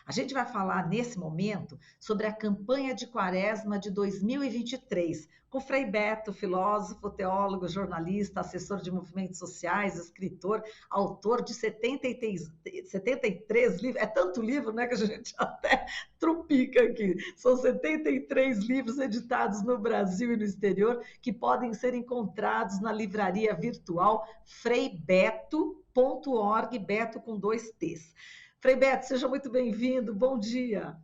A gente vai falar nesse momento sobre a campanha de Quaresma de 2023, com Frei Beto, filósofo, teólogo, jornalista, assessor de movimentos sociais, escritor, autor de 73 livros. É tanto livro, né, que a gente até trupica aqui. São 73 livros editados no Brasil e no exterior que podem ser encontrados na livraria virtual freibeto.org, Beto com 2 T's. Frei Beto, seja muito bem-vindo, bom dia.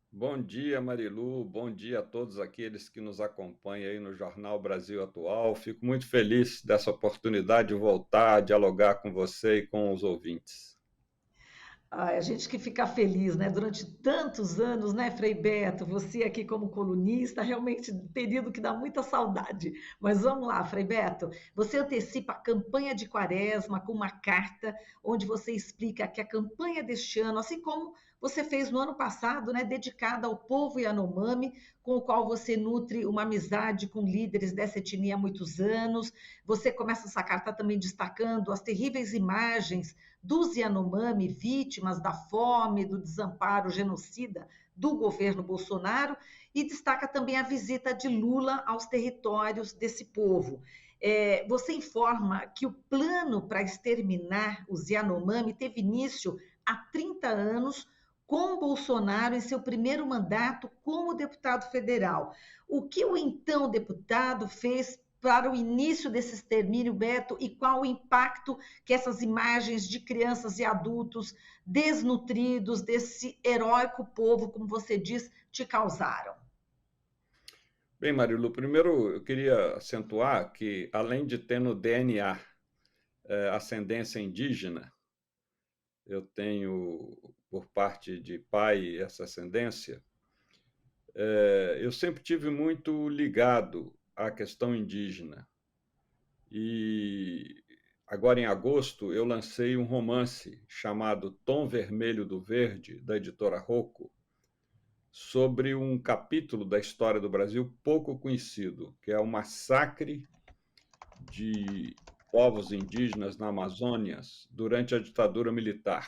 Bom dia, Marilu. Bom dia a todos aqueles que nos acompanham aí no Jornal Brasil Atual. Fico muito feliz dessa oportunidade de voltar a dialogar com você e com os ouvintes. A gente que fica feliz, né? Durante tantos anos, né, Frei Beto? Você aqui como colunista, realmente período que dá muita saudade. Mas vamos lá, Frei Beto. Você antecipa a campanha de Quaresma com uma carta onde você explica que a campanha deste ano, assim como você fez no ano passado, né, dedicada ao povo Yanomami, com o qual você nutre uma amizade com líderes dessa etnia há muitos anos. Você começa essa carta também destacando as terríveis imagens dos Yanomami, vítimas da fome, do desamparo genocida do governo Bolsonaro, e destaca também a visita de Lula aos territórios desse povo. Você informa que o plano para exterminar os Yanomami teve início há 30 anos, com Bolsonaro em seu primeiro mandato como deputado federal. O que o então deputado fez para o início desse extermínio, Beto, e qual o impacto que essas imagens de crianças e adultos desnutridos desse heróico povo, como você diz, te causaram? Bem, Marilu, primeiro eu queria acentuar que, além de ter no DNA ascendência indígena, eu tenho, por parte de pai, essa ascendência. Eu sempre tive muito ligado à questão indígena. E agora, em agosto, eu lancei um romance chamado Tom Vermelho do Verde, da editora Rocco, sobre um capítulo da história do Brasil pouco conhecido, que é o massacre de povos indígenas na Amazônia durante a ditadura militar.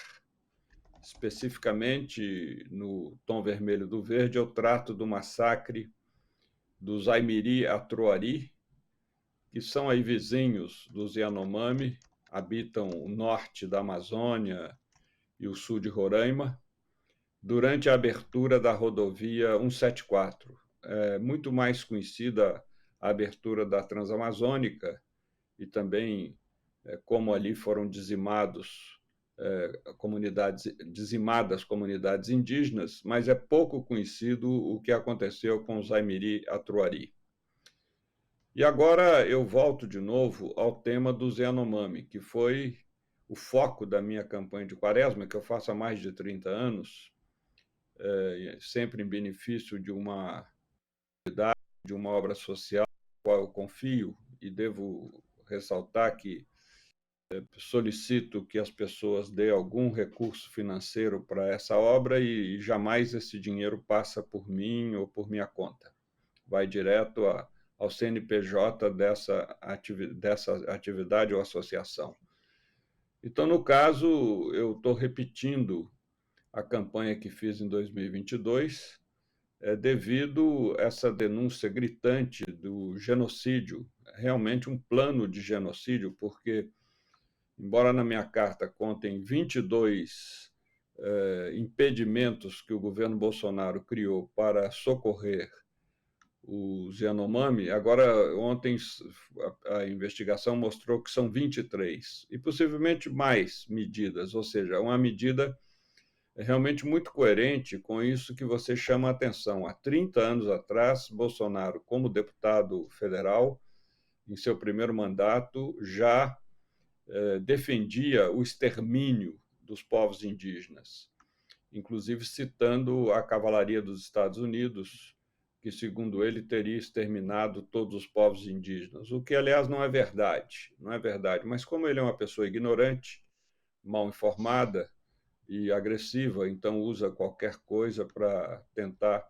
Especificamente, no Tom Vermelho do Verde, eu trato do massacre dos Aimiri-Atroari, que são aí vizinhos dos Yanomami, habitam o norte da Amazônia e o sul de Roraima, durante a abertura da rodovia 174. É muito mais conhecida a abertura da Transamazônica e também como ali foram dizimadas comunidades indígenas, mas é pouco conhecido o que aconteceu com os Aimiri-Atroari. E agora eu volto de novo ao tema dos Yanomami, que foi o foco da minha campanha de Quaresma, que eu faço há mais de 30 anos, sempre em benefício de uma obra social na qual eu confio, e devo ressaltar que solicito que as pessoas dêem algum recurso financeiro para essa obra e jamais esse dinheiro passa por mim ou por minha conta. Vai direto ao CNPJ dessa atividade ou associação. Então, no caso, eu estou repetindo a campanha que fiz em 2022, devido a essa denúncia gritante do genocídio, realmente um plano de genocídio, porque, embora na minha carta contem 22 impedimentos que o governo Bolsonaro criou para socorrer os Yanomami, agora ontem a investigação mostrou que são 23, e possivelmente mais medidas, ou seja, uma medida realmente muito coerente com isso que você chama a atenção. Há 30 anos atrás, Bolsonaro, como deputado federal, em seu primeiro mandato, já defendia o extermínio dos povos indígenas, inclusive citando a cavalaria dos Estados Unidos, que, segundo ele, teria exterminado todos os povos indígenas, o que, aliás, não é verdade, mas como ele é uma pessoa ignorante, mal informada e agressiva, então usa qualquer coisa para tentar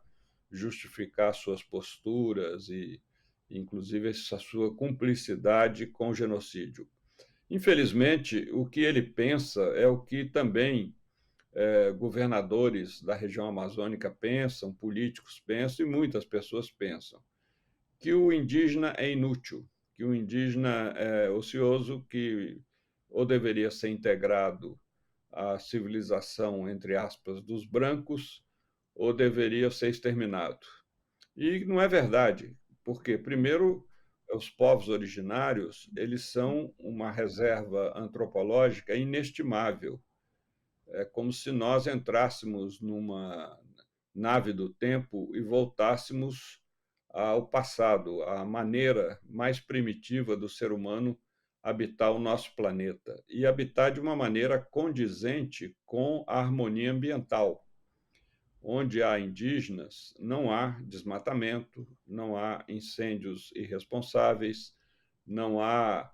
justificar suas posturas e, inclusive, essa sua cumplicidade com o genocídio. Infelizmente, o que ele pensa é o que também governadores da região amazônica pensam, políticos pensam e muitas pessoas pensam, que o indígena é inútil, que o indígena é ocioso, que ou deveria ser integrado à civilização, entre aspas, dos brancos, ou deveria ser exterminado. E não é verdade, porque, primeiro, os povos originários, eles são uma reserva antropológica inestimável. É como se nós entrássemos numa nave do tempo e voltássemos ao passado, à maneira mais primitiva do ser humano habitar o nosso planeta e habitar de uma maneira condizente com a harmonia ambiental. Onde há indígenas, não há desmatamento, não há incêndios irresponsáveis, não há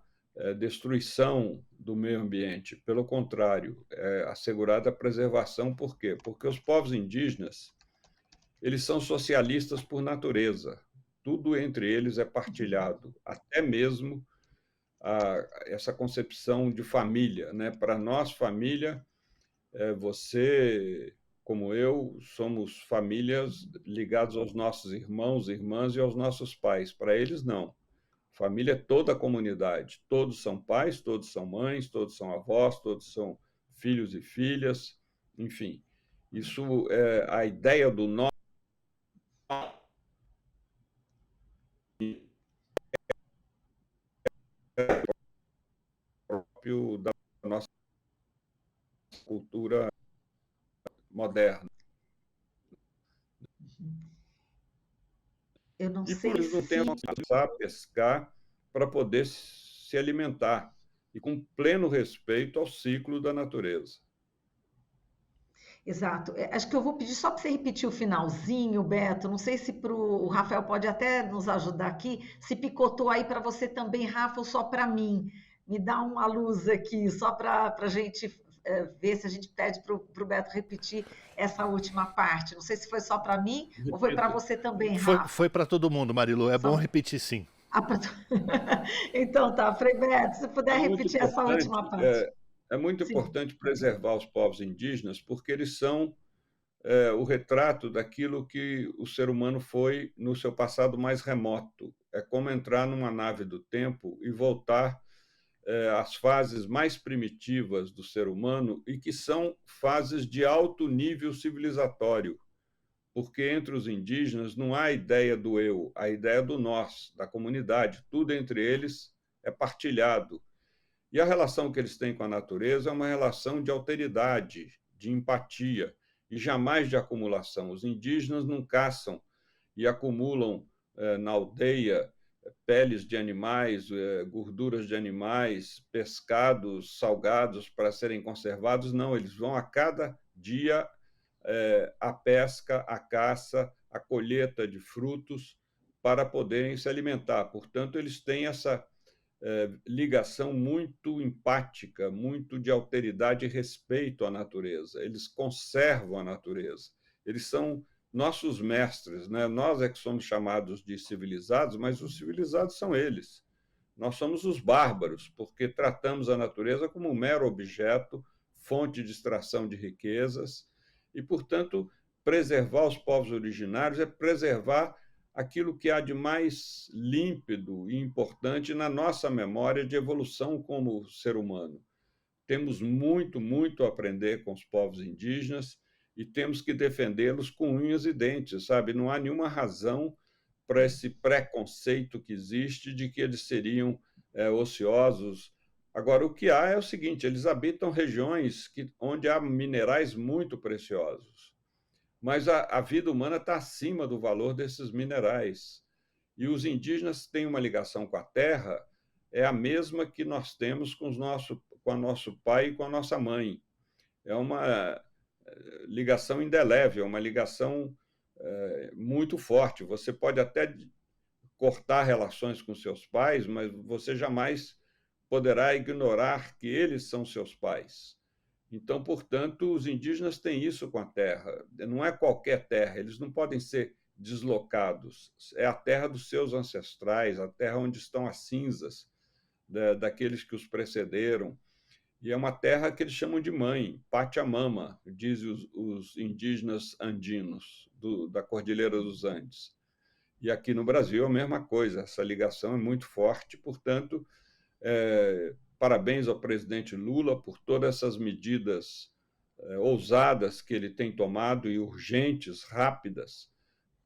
destruição do meio ambiente. Pelo contrário, é assegurada a preservação. Por quê? Porque os povos indígenas, eles são socialistas por natureza. Tudo entre eles é partilhado, até mesmo essa concepção de família, né? Para nós, família, você, como eu, somos famílias ligadas aos nossos irmãos, irmãs e aos nossos pais. Para eles, não. Família é toda a comunidade. Todos são pais, todos são mães, todos são avós, todos são filhos e filhas, enfim. Isso é a ideia do nós próprio da nossa cultura moderna. Eu não E por sei isso não tem se... a pescar para poder se alimentar, e com pleno respeito ao ciclo da natureza. Exato. Acho que eu vou pedir só para você repetir o finalzinho, Beto. Não sei se o Rafael pode até nos ajudar aqui. Se picotou aí para você também, Rafa, ou só para mim. Me dá uma luz aqui, só para a gente ver se a gente pede para o Beto repetir essa última parte. Não sei se foi só para mim ou foi para Repito, você também, Foi Rafa. para todo mundo, Marilu. É bom Só... repetir, sim. Ah, então tá, Frei Beto, se é puder muito repetir essa importante, última parte. é, é muito Sim. importante preservar os povos indígenas, porque eles são o retrato daquilo que o ser humano foi no seu passado mais remoto. É como entrar numa nave do tempo e voltar às fases mais primitivas do ser humano e que são fases de alto nível civilizatório, porque entre os indígenas não há a ideia do eu, a ideia do nós, da comunidade. Tudo entre eles é partilhado. E a relação que eles têm com a natureza é uma relação de alteridade, de empatia, e jamais de acumulação. Os indígenas não caçam e acumulam na aldeia peles de animais, gorduras de animais, pescados salgados para serem conservados. Não, eles vão a cada dia a pesca, a caça, a colheita de frutos para poderem se alimentar. Portanto, eles têm essa ligação muito empática, muito de alteridade e respeito à natureza. Eles conservam a natureza. Eles são nossos mestres, né? Nós é que somos chamados de civilizados, mas os civilizados são eles. Nós somos os bárbaros, porque tratamos a natureza como um mero objeto, fonte de extração de riquezas, e, portanto, preservar os povos originários é preservar aquilo que há de mais límpido e importante na nossa memória de evolução como ser humano. Temos muito, muito a aprender com os povos indígenas e temos que defendê-los com unhas e dentes, sabe? Não há nenhuma razão para esse preconceito que existe de que eles seriam ociosos. Agora, o que há é o seguinte: eles habitam regiões onde há minerais muito preciosos, mas a vida humana está acima do valor desses minerais. E os indígenas têm uma ligação com a terra, é a mesma que nós temos com o nosso pai e com a nossa mãe. É uma ligação indelével, uma ligação muito forte. Você pode até cortar relações com seus pais, mas você jamais poderá ignorar que eles são seus pais. Então, portanto, os indígenas têm isso com a terra. Não é qualquer terra, eles não podem ser deslocados. É a terra dos seus ancestrais, a terra onde estão as cinzas daqueles que os precederam. E é uma terra que eles chamam de mãe, Pachamama, dizem os indígenas andinos da Cordilheira dos Andes. E aqui no Brasil é a mesma coisa, essa ligação é muito forte, portanto, parabéns ao presidente Lula por todas essas medidas ousadas que ele tem tomado e urgentes, rápidas,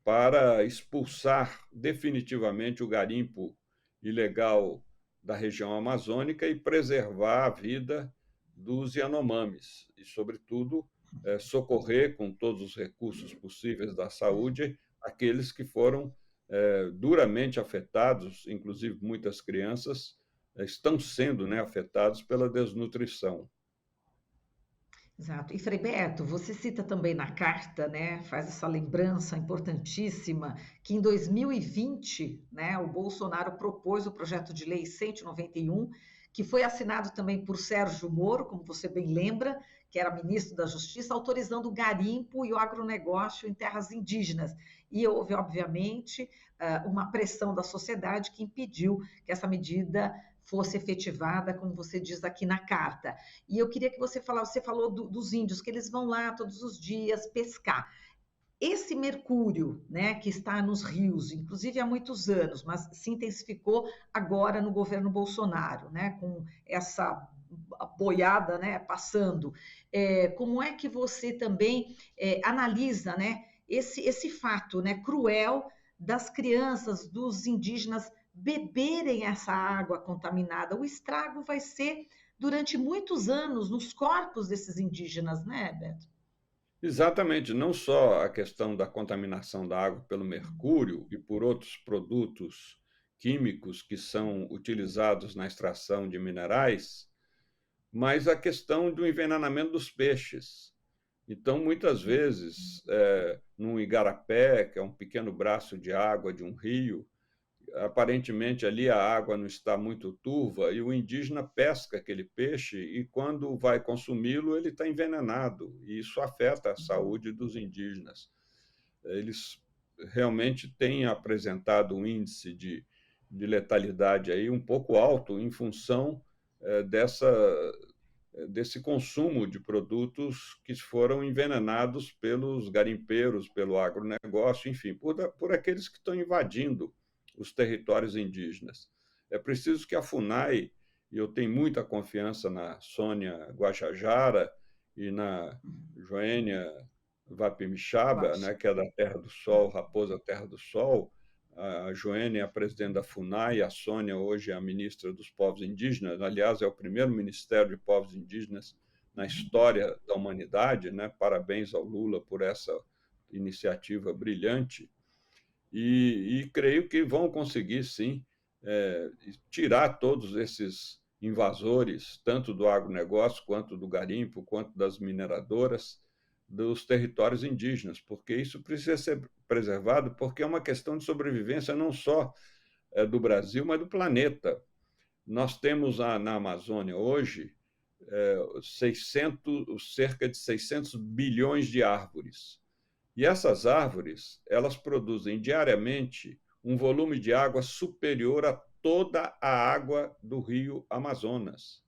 para expulsar definitivamente o garimpo ilegal da região amazônica e preservar a vida dos Yanomamis e, sobretudo, socorrer com todos os recursos possíveis da saúde aqueles que foram duramente afetados, inclusive muitas crianças estão sendo, né, afetados pela desnutrição. Exato. E Frei Beto, você cita também na carta, né, faz essa lembrança importantíssima, que em 2020, né, o Bolsonaro propôs o projeto de lei 191, que foi assinado também por Sérgio Moro, como você bem lembra, que era ministro da Justiça, autorizando o garimpo e o agronegócio em terras indígenas. E houve, obviamente, uma pressão da sociedade que impediu que essa medida fosse efetivada, como você diz aqui na carta. E eu queria que você falasse, você falou dos índios, que eles vão lá todos os dias pescar. Esse mercúrio, né, que está nos rios, inclusive há muitos anos, mas se intensificou agora no governo Bolsonaro, né, com essa boiada, né, passando. Como é que você também analisa, né, esse fato, né, cruel das crianças, dos indígenas beberem essa água contaminada? O estrago vai ser durante muitos anos nos corpos desses indígenas, né, Beto? Exatamente, não só a questão da contaminação da água pelo mercúrio e por outros produtos químicos que são utilizados na extração de minerais, mas a questão do envenenamento dos peixes. Então, muitas vezes, num igarapé, que é um pequeno braço de água de um rio, aparentemente ali a água não está muito turva e o indígena pesca aquele peixe e quando vai consumi-lo ele está envenenado e isso afeta a saúde dos indígenas. Eles realmente têm apresentado um índice de letalidade aí um pouco alto em função desse consumo de produtos que foram envenenados pelos garimpeiros, pelo agronegócio, enfim, por aqueles que estão invadindo os territórios indígenas. É preciso que a FUNAI, e eu tenho muita confiança na Sônia Guajajara e na Joênia Vapimixaba, né, que é da Terra do Sol, Raposa Terra do Sol, a Joênia é a presidente da FUNAI, a Sônia hoje é a ministra dos Povos Indígenas, aliás, é o primeiro Ministério de Povos Indígenas na história da humanidade, né? Parabéns ao Lula por essa iniciativa brilhante. E creio que vão conseguir, sim, tirar todos esses invasores, tanto do agronegócio, quanto do garimpo, quanto das mineradoras, dos territórios indígenas, porque isso precisa ser preservado, porque é uma questão de sobrevivência não só do Brasil, mas do planeta. Nós temos na Amazônia hoje 600, cerca de 600 bilhões de árvores. E essas árvores, elas produzem diariamente um volume de água superior a toda a água do rio Amazonas.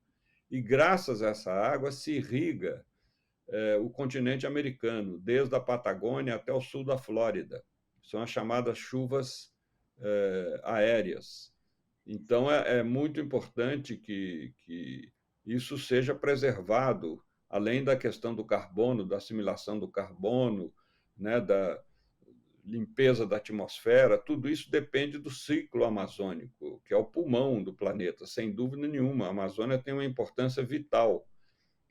E graças a essa água se irriga o continente americano, desde a Patagônia até o sul da Flórida. São as chamadas chuvas aéreas. Então, é muito importante que isso seja preservado, além da questão do carbono, da assimilação do carbono, né, da limpeza da atmosfera, tudo isso depende do ciclo amazônico, que é o pulmão do planeta, sem dúvida nenhuma. A Amazônia tem uma importância vital.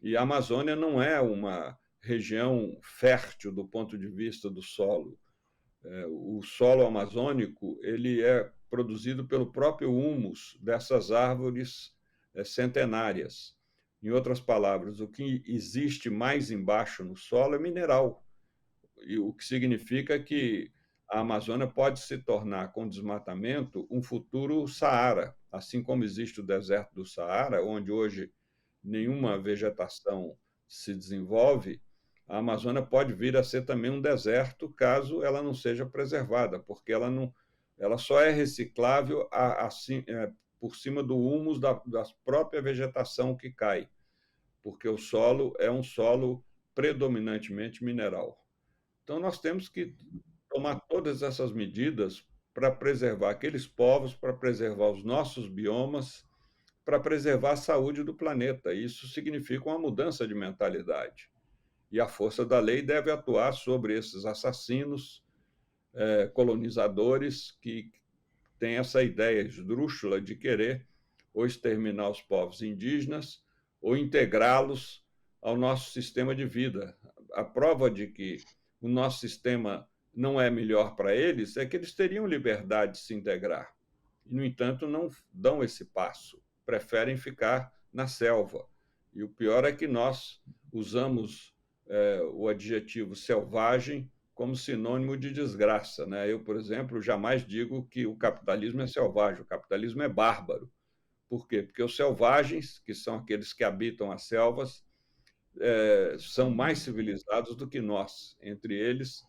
E a Amazônia não é uma região fértil do ponto de vista do solo. O solo amazônico ele é produzido pelo próprio humus dessas árvores centenárias. Em outras palavras, o que existe mais embaixo no solo é mineral, e o que significa que a Amazônia pode se tornar, com desmatamento, um futuro Saara, assim como existe o deserto do Saara, onde hoje nenhuma vegetação se desenvolve. A Amazônia pode vir a ser também um deserto caso ela não seja preservada, porque ela só é reciclável por cima do humus da própria vegetação que cai. porque o solo é um solo predominantemente mineral. Então, nós temos que tomar todas essas medidas para preservar aqueles povos, para preservar os nossos biomas, para preservar a saúde do planeta. Isso significa uma mudança de mentalidade. E a força da lei deve atuar sobre esses assassinos, colonizadores que têm essa ideia esdrúxula de querer ou exterminar os povos indígenas ou integrá-los ao nosso sistema de vida. A prova de que o nosso sistema não é melhor para eles é que eles teriam liberdade de se integrar. E, no entanto, não dão esse passo, preferem ficar na selva. E o pior é que nós usamos o adjetivo selvagem como sinônimo de desgraça, né? Eu, por exemplo, jamais digo que o capitalismo é selvagem, o capitalismo é bárbaro. Por quê? Porque os selvagens, que são aqueles que habitam as selvas, são mais civilizados do que nós. Entre eles,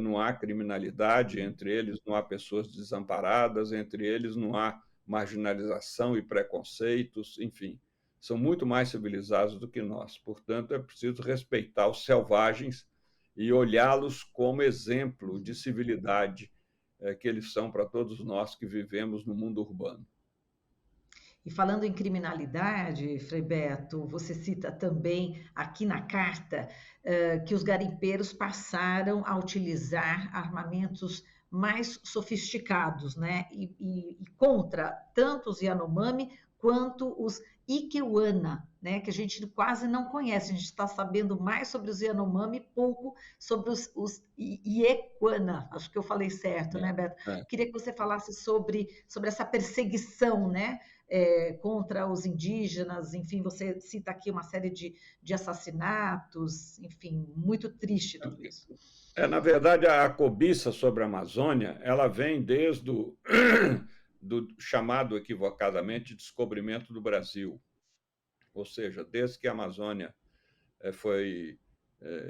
não há criminalidade, entre eles não há pessoas desamparadas, entre eles não há marginalização e preconceitos, enfim, são muito mais civilizados do que nós. Portanto, é preciso respeitar os selvagens e olhá-los como exemplo de civilidade que eles são para todos nós que vivemos no mundo urbano. E falando em criminalidade, Frei Beto, você cita também aqui na carta que os garimpeiros passaram a utilizar armamentos mais sofisticados, né? E contra tanto os Yanomami quanto os Ikeuana, né? Que a gente quase não conhece. A gente está sabendo mais sobre os Yanomami, pouco sobre os Iekuana. Acho que eu falei certo, né, Beto? Queria que você falasse sobre essa perseguição, né? Contra os indígenas, enfim, você cita aqui uma série de assassinatos, enfim, muito triste tudo isso. Na verdade, a cobiça sobre a Amazônia, ela vem desde o do chamado equivocadamente descobrimento do Brasil. Ou seja, desde que a Amazônia foi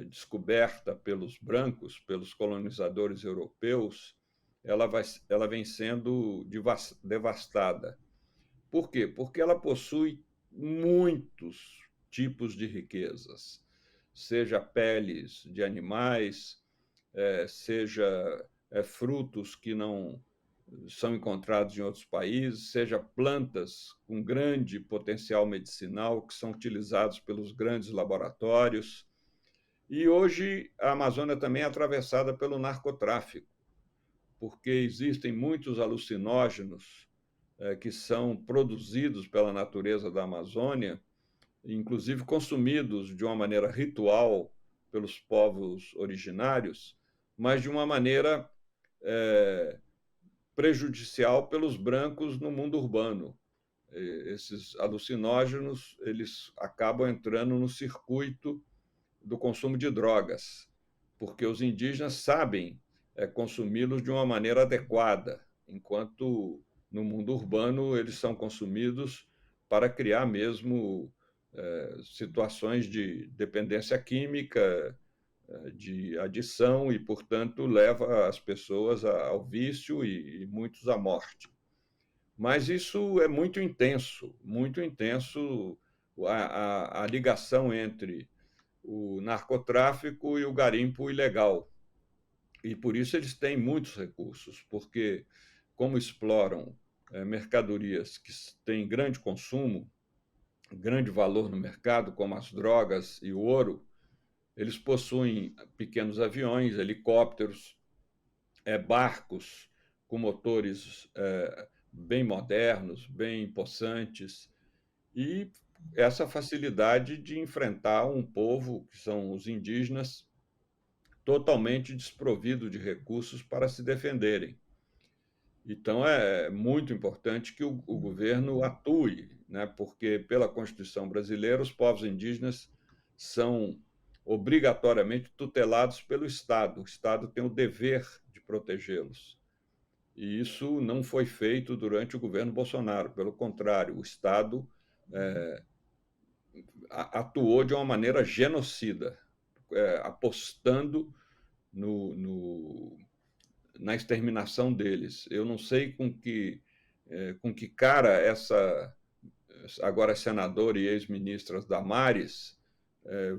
descoberta pelos brancos, pelos colonizadores europeus, ela vem sendo devastada. Por quê? Porque ela possui muitos tipos de riquezas, seja peles de animais, seja frutos que não são encontrados em outros países, seja plantas com grande potencial medicinal que são utilizados pelos grandes laboratórios. E hoje a Amazônia também é atravessada pelo narcotráfico, porque existem muitos alucinógenos que são produzidos pela natureza da Amazônia, inclusive consumidos de uma maneira ritual pelos povos originários, mas de uma maneira prejudicial pelos brancos no mundo urbano. Esses alucinógenos, eles acabam entrando no circuito do consumo de drogas, porque os indígenas sabem consumi-los de uma maneira adequada, enquanto no mundo urbano eles são consumidos para criar mesmo situações de dependência química, de adição e, portanto, leva as pessoas ao vício e muitos à morte. Mas isso é muito intenso a ligação entre o narcotráfico e o garimpo ilegal. E por isso eles têm muitos recursos, porque como exploram mercadorias que têm grande consumo, grande valor no mercado, como as drogas e o ouro, eles possuem pequenos aviões, helicópteros, barcos com motores bem modernos, bem possantes, e essa facilidade de enfrentar um povo, que são os indígenas, totalmente desprovido de recursos para se defenderem. Então, é muito importante que o governo atue, né? Porque, pela Constituição brasileira, os povos indígenas são obrigatoriamente tutelados pelo Estado. O Estado tem o dever de protegê-los. E isso não foi feito durante o governo Bolsonaro. Pelo contrário, o Estado atuou de uma maneira genocida, apostando na exterminação deles. Eu não sei com que cara agora senadora e ex-ministra Damares,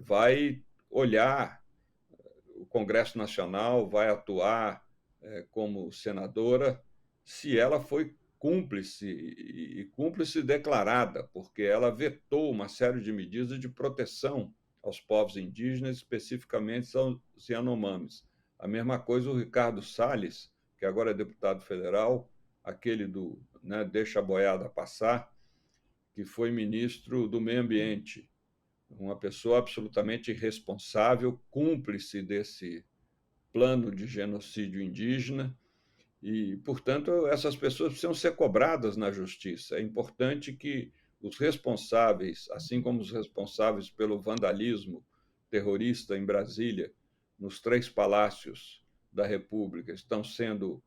vai olhar o Congresso Nacional, vai atuar como senadora, se ela foi cúmplice e cúmplice declarada, porque ela vetou uma série de medidas de proteção aos povos indígenas, especificamente aos Yanomamis. A mesma coisa o Ricardo Salles, que agora é deputado federal, aquele do, né, Deixa a Boiada Passar, que foi ministro do Meio Ambiente, uma pessoa absolutamente irresponsável, cúmplice desse plano de genocídio indígena, e, portanto, essas pessoas precisam ser cobradas na justiça. É importante que os responsáveis, assim como os responsáveis pelo vandalismo terrorista em Brasília, nos 3 palácios da República, estão sendo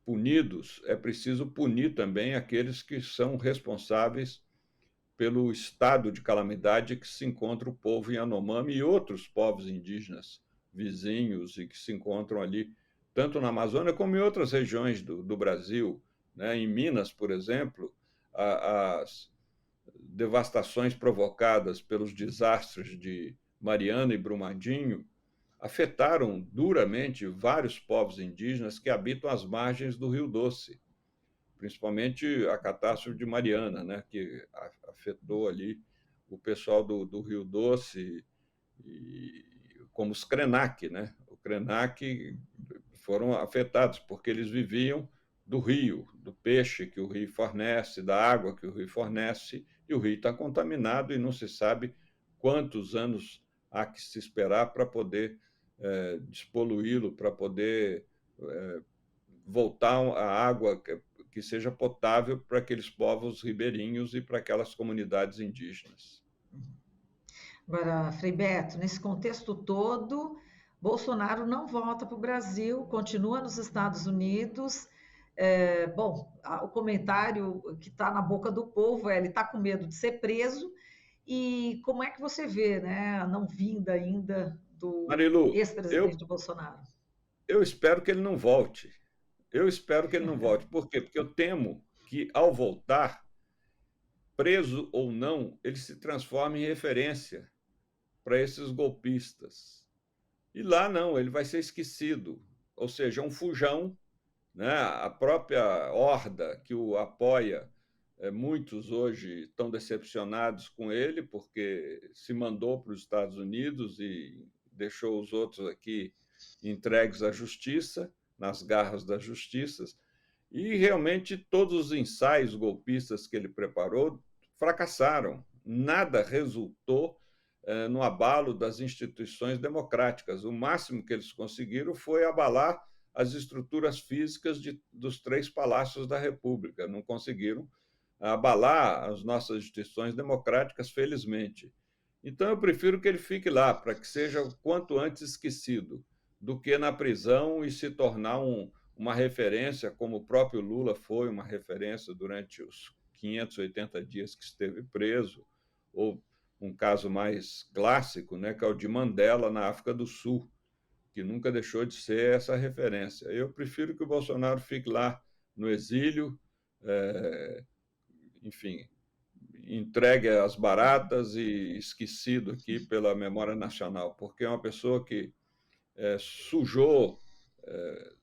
punidos, é preciso punir também aqueles que são responsáveis pelo estado de calamidade que se encontra o povo Yanomami e outros povos indígenas vizinhos e que se encontram ali, tanto na Amazônia como em outras regiões do Brasil. Né? Em Minas, por exemplo, as devastações provocadas pelos desastres de Mariana e Brumadinho afetaram duramente vários povos indígenas que habitam as margens do Rio Doce, principalmente a catástrofe de Mariana, né, que afetou ali o pessoal do Rio Doce, e, como os Krenak, né? O Krenak foram afetados porque eles viviam do rio, do peixe que o rio fornece, da água que o rio fornece, e o rio está contaminado e não se sabe quantos anos há que se esperar para poder despoluí-lo, para poder voltar a água que seja potável para aqueles povos ribeirinhos e para aquelas comunidades indígenas. Agora, Frei Beto, nesse contexto todo, Bolsonaro não volta para o Brasil, continua nos Estados Unidos. O comentário que está na boca do povo é ele está com medo de ser preso. E como é que você vê, né, a não vinda ainda do Marilu, ex-presidente Bolsonaro? eu espero que ele não volte. Eu espero que ele não volte. Por quê? Porque eu temo que, ao voltar, preso ou não, ele se transforme em referência para esses golpistas. E lá não, ele vai ser esquecido. Ou seja, um fujão, né? A própria horda que o apoia, muitos hoje estão decepcionados com ele, porque se mandou para os Estados Unidos e deixou os outros aqui entregues à justiça, nas garras da justiça, e realmente todos os ensaios golpistas que ele preparou fracassaram. Nada resultou no abalo das instituições democráticas. O máximo que eles conseguiram foi abalar as estruturas físicas dos 3 palácios da República. Não conseguiram abalar as nossas instituições democráticas, felizmente. Então, eu prefiro que ele fique lá, para que seja o quanto antes esquecido, do que na prisão e se tornar uma referência, como o próprio Lula foi uma referência durante os 580 dias que esteve preso, ou um caso mais clássico, né, que é o de Mandela na África do Sul, que nunca deixou de ser essa referência. Eu prefiro que o Bolsonaro fique lá no exílio, enfim, entregue às baratas e esquecido aqui pela memória nacional, porque é uma pessoa que sujou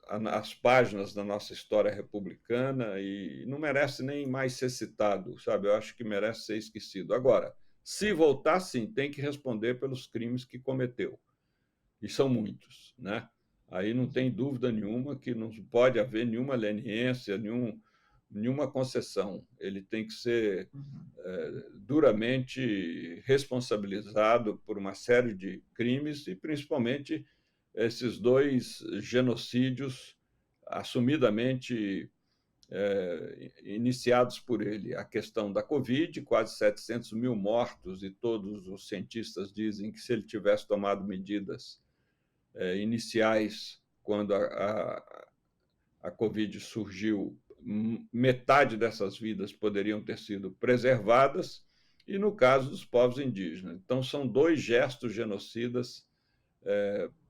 as páginas da nossa história republicana e não merece nem mais ser citado, sabe? Eu acho que merece ser esquecido. Agora, se voltar, sim, tem que responder pelos crimes que cometeu. E são muitos, né? Aí não tem dúvida nenhuma que não pode haver nenhuma leniência, nenhuma concessão. Ele tem que ser duramente responsabilizado por uma série de crimes e, principalmente, esses 2 genocídios assumidamente iniciados por ele. A questão da Covid, quase 700 mil mortos, e todos os cientistas dizem que se ele tivesse tomado medidas iniciais quando a Covid surgiu, metade dessas vidas poderiam ter sido preservadas, e no caso dos povos indígenas. Então, são 2 gestos genocidas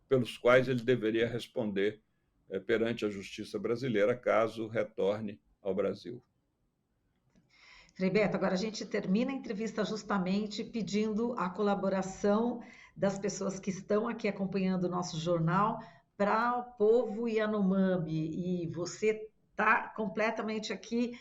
pelos quais ele deveria responder perante a justiça brasileira, caso retorne ao Brasil. Frei Beto, agora a gente termina a entrevista justamente pedindo a colaboração das pessoas que estão aqui acompanhando o nosso jornal para o povo Yanomami. E você está completamente aqui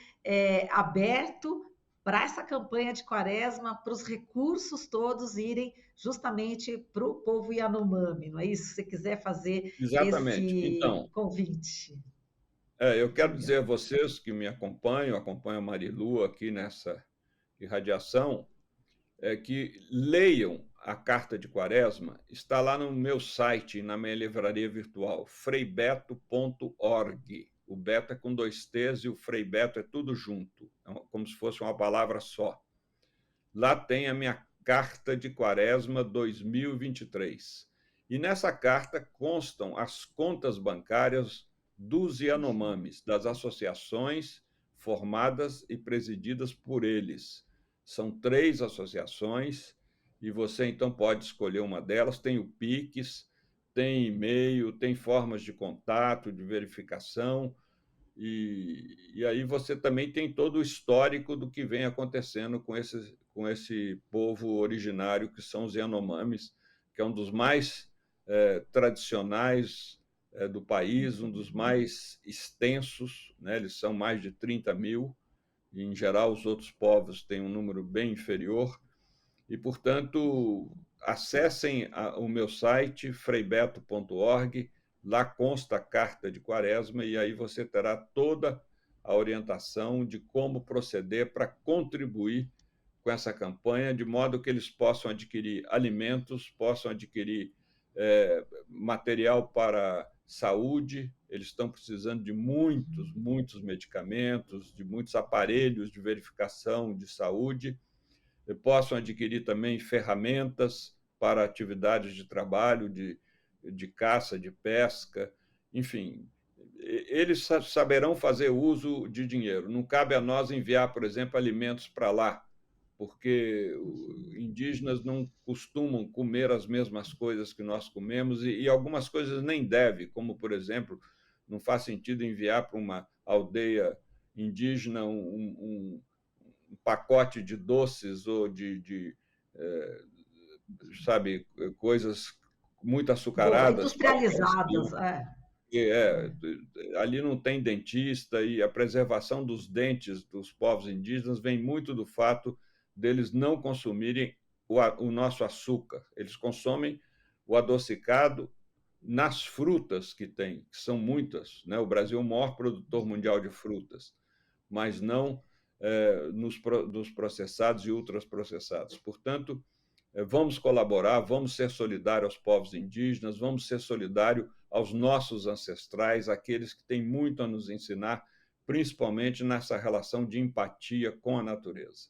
aberto para essa campanha de Quaresma, para os recursos todos irem justamente para o povo Yanomami, não é isso? Se você quiser fazer Exatamente. esse Então, convite. eu quero Diga. dizer a vocês que me acompanham a Marilu aqui nessa irradiação, que leiam a Carta de Quaresma, está lá no meu site, na minha livraria virtual, freibeto.org. O Beto é com 2 T's e o Frei Beto é tudo junto, como se fosse uma palavra só. Lá tem a minha Carta de Quaresma 2023. E nessa carta constam as contas bancárias dos Yanomamis, das associações formadas e presididas por eles. São 3 associações e você então pode escolher uma delas. Tem o Pix, tem e-mail, tem formas de contato, de verificação, e aí você também tem todo o histórico do que vem acontecendo com esse povo originário que são os Yanomamis, que é um dos mais tradicionais do país, um dos mais extensos, né? Eles são mais de 30 mil, e, em geral, os outros povos têm um número bem inferior, e, portanto, acessem o meu site, freibeto.org, lá consta a Carta de Quaresma, e aí você terá toda a orientação de como proceder para contribuir com essa campanha, de modo que eles possam adquirir alimentos, possam adquirir material para saúde. Eles estão precisando de muitos medicamentos, de muitos aparelhos de verificação de saúde, possam adquirir também ferramentas para atividades de trabalho, de caça, de pesca, enfim, eles saberão fazer uso de dinheiro. Não cabe a nós enviar, por exemplo, alimentos para lá, porque indígenas não costumam comer as mesmas coisas que nós comemos, e algumas coisas nem devem, como, por exemplo, não faz sentido enviar para uma aldeia indígena um pacote de doces ou sabe, coisas muito açucaradas para os Industrializadas, ali não tem dentista, e a preservação dos dentes dos povos indígenas vem muito do fato deles não consumirem o nosso açúcar. Eles consomem o adocicado nas frutas que tem, que são muitas, né? O Brasil é o maior produtor mundial de frutas, mas não dos processados e ultraprocessados. Portanto, vamos colaborar, vamos ser solidários aos povos indígenas, vamos ser solidários aos nossos ancestrais, aqueles que têm muito a nos ensinar, principalmente nessa relação de empatia com a natureza.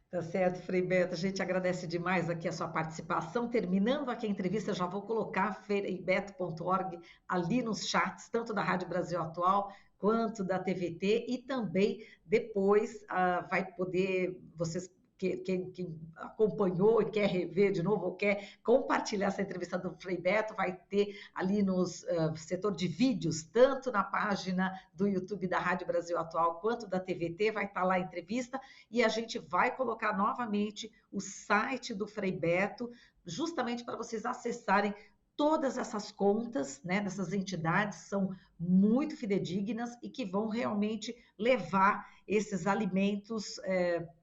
Tá certo, Frei Beto. A gente agradece demais aqui a sua participação. Terminando aqui a entrevista, já vou colocar freibeto.org ali nos chats, tanto da Rádio Brasil Atual quanto da TVT, e também depois vai poder, vocês, quem acompanhou e quer rever de novo, ou quer compartilhar essa entrevista do Frei Beto, vai ter ali no setor de vídeos, tanto na página do YouTube da Rádio Brasil Atual quanto da TVT, vai estar lá a entrevista, e a gente vai colocar novamente o site do Frei Beto, justamente para vocês acessarem todas essas contas, né, dessas entidades, são muito fidedignas e que vão realmente levar esses alimentos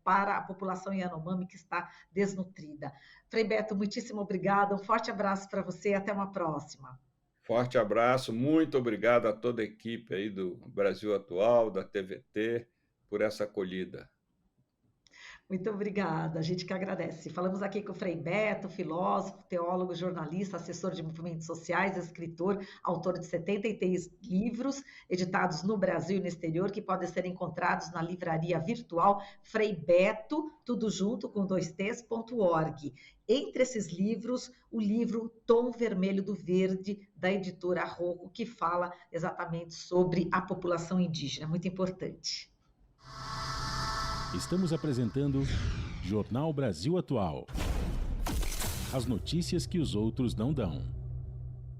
para a população Yanomami que está desnutrida. Frei Beto, muitíssimo obrigada, um forte abraço para você e até uma próxima. Forte abraço, muito obrigado a toda a equipe aí do Brasil Atual, da TVT, por essa acolhida. Muito obrigada, a gente que agradece. Falamos aqui com o Frei Beto, filósofo, teólogo, jornalista, assessor de movimentos sociais, escritor, autor de 73 livros, editados no Brasil e no exterior, que podem ser encontrados na livraria virtual Frei Beto, tudo junto com 2ts.org. Entre esses livros, o livro Tom Vermelho do Verde, da editora Rocco, que fala exatamente sobre a população indígena, muito importante. Estamos apresentando Jornal Brasil Atual. As notícias que os outros não dão.